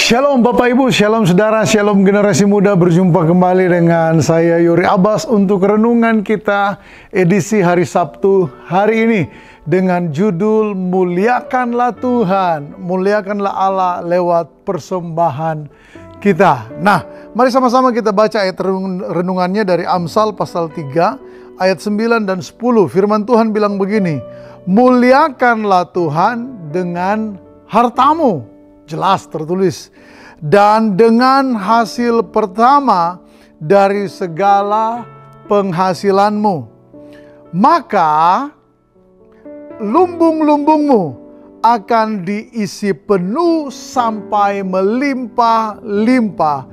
Shalom Bapak Ibu, Shalom Saudara, Shalom generasi muda. Berjumpa kembali dengan saya Yori Abbas untuk renungan kita edisi hari Sabtu hari ini dengan judul Muliakanlah Tuhan, muliakanlah Allah lewat persembahan kita. Nah, mari sama-sama kita baca ayat renungannya dari Amsal pasal 3 ayat 9 dan 10. Firman Tuhan bilang begini, muliakanlah Tuhan dengan hartamu. Jelas tertulis, dan dengan hasil pertama dari segala penghasilanmu, maka lumbung-lumbungmu akan diisi penuh sampai melimpah-limpah,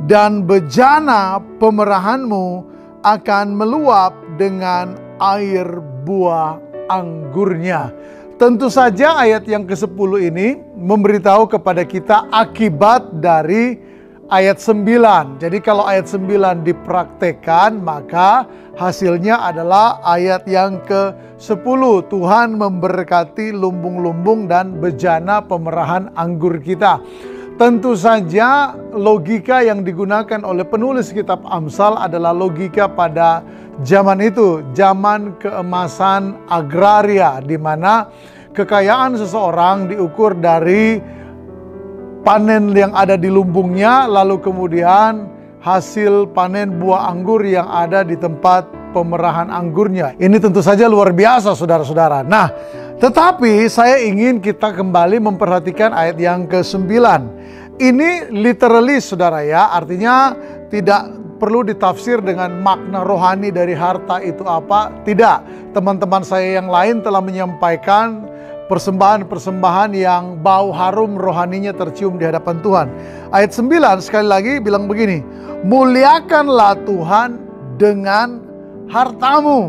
dan bejana pemerahanmu akan meluap dengan air buah anggurnya. Tentu saja ayat yang ke-10 ini memberitahu kepada kita akibat dari ayat 9. Jadi kalau ayat 9 dipraktekkan, maka hasilnya adalah ayat yang ke-10. Tuhan memberkati lumbung-lumbung dan bejana pemerahan anggur kita. Tentu saja logika yang digunakan oleh penulis kitab Amsal adalah logika pada zaman itu, zaman keemasan agraria, di mana kekayaan seseorang diukur dari panen yang ada di lumbungnya, lalu kemudian hasil panen buah anggur yang ada di tempat pemerahan anggurnya. Ini tentu saja luar biasa, saudara-saudara. Nah, tetapi saya ingin kita kembali memperhatikan ayat yang ke-9. Ini literally, saudara ya, artinya tidak perlu ditafsir dengan makna rohani dari harta itu apa. Tidak, teman-teman saya yang lain telah menyampaikan persembahan-persembahan yang bau harum rohaninya tercium di hadapan Tuhan. Ayat 9 sekali lagi bilang begini, muliakanlah Tuhan dengan hartamu,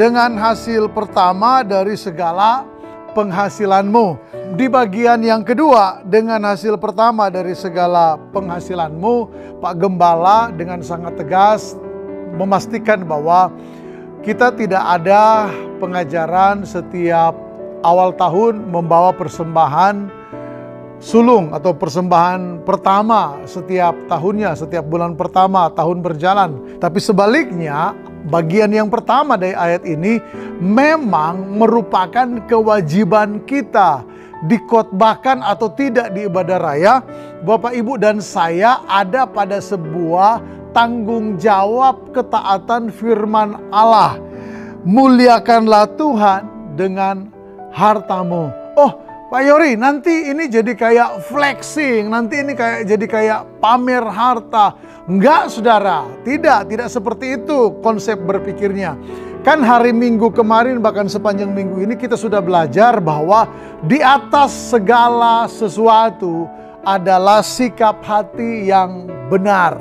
dengan hasil pertama dari segala penghasilanmu. Di bagian yang kedua, dengan hasil pertama dari segala penghasilanmu, Pak Gembala dengan sangat tegas memastikan bahwa kita tidak ada pengajaran setiap awal tahun membawa persembahan sulung atau persembahan pertama setiap tahunnya, setiap bulan pertama tahun berjalan. Tapi sebaliknya, bagian yang pertama dari ayat ini memang merupakan kewajiban kita, dikotbahkan atau tidak di ibadah raya. Bapak, Ibu, dan saya ada pada sebuah tanggung jawab ketaatan firman Allah. Muliakanlah Tuhan dengan hartamu. Oh, Pak Yori, nanti ini jadi kayak flexing, nanti ini jadi kayak pamer harta. Enggak, saudara, tidak seperti itu konsep berpikirnya. Kan hari Minggu kemarin, bahkan sepanjang minggu ini kita sudah belajar bahwa di atas segala sesuatu adalah sikap hati yang benar,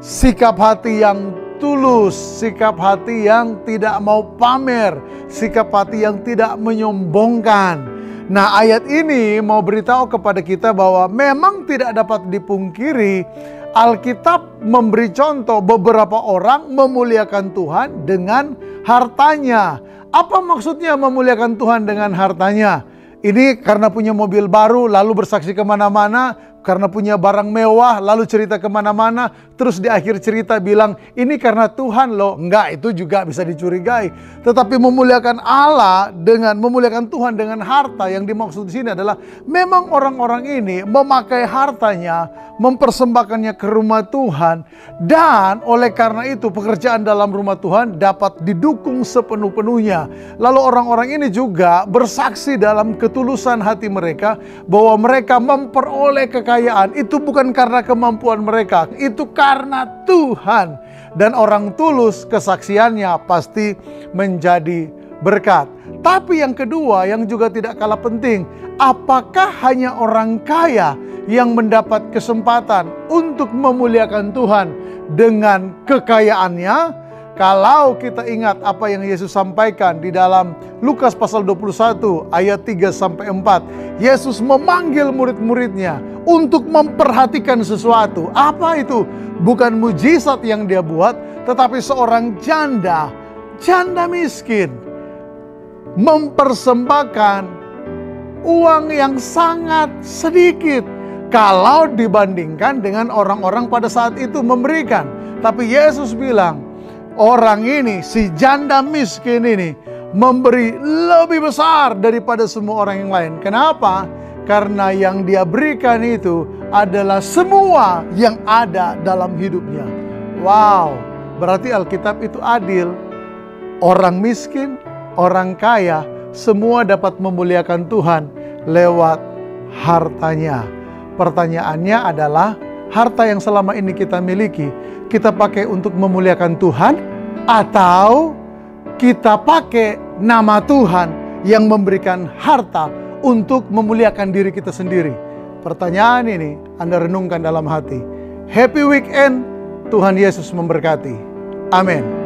sikap hati yang tulus, sikap hati yang tidak mau pamer, sikap hati yang tidak menyombongkan. Nah, ayat ini mau beritahu kepada kita bahwa memang tidak dapat dipungkiri, Alkitab memberi contoh beberapa orang memuliakan Tuhan dengan hartanya. Apa maksudnya memuliakan Tuhan dengan hartanya? Ini karena punya mobil baru lalu bersaksi kemana-mana, karena punya barang mewah lalu cerita kemana-mana, terus di akhir cerita bilang ini karena Tuhan loh. Enggak, itu juga bisa dicurigai. Tetapi memuliakan Allah dengan memuliakan Tuhan dengan harta, yang dimaksud di sini adalah memang orang-orang ini memakai hartanya, mempersembahkannya ke rumah Tuhan, dan oleh karena itu pekerjaan dalam rumah Tuhan dapat didukung sepenuh-penuhnya. Lalu orang-orang ini juga bersaksi dalam ketulusan hati mereka bahwa mereka memperoleh kekayaan itu bukan karena kemampuan mereka, itu karena Tuhan. Dan orang tulus kesaksiannya pasti menjadi berkat. Tapi yang kedua yang juga tidak kalah penting, apakah hanya orang kaya yang mendapat kesempatan untuk memuliakan Tuhan dengan kekayaannya? Kalau kita ingat apa yang Yesus sampaikan di dalam Lukas pasal 21 ayat 3-4. Yesus memanggil murid-muridnya untuk memperhatikan sesuatu. Apa itu? Bukan mujizat yang dia buat, tetapi seorang janda miskin mempersembahkan uang yang sangat sedikit kalau dibandingkan dengan orang-orang pada saat itu memberikan. Tapi Yesus bilang, orang ini, si janda miskin ini, memberi lebih besar daripada semua orang yang lain. Kenapa? Karena yang dia berikan itu adalah semua yang ada dalam hidupnya. Wow, berarti Alkitab itu adil. Orang miskin, orang kaya, semua dapat memuliakan Tuhan lewat hartanya. Pertanyaannya adalah, harta yang selama ini kita miliki, kita pakai untuk memuliakan Tuhan, atau kita pakai nama Tuhan yang memberikan harta untuk memuliakan diri kita sendiri? Pertanyaan ini Anda renungkan dalam hati. Happy weekend, Tuhan Yesus memberkati. Amin.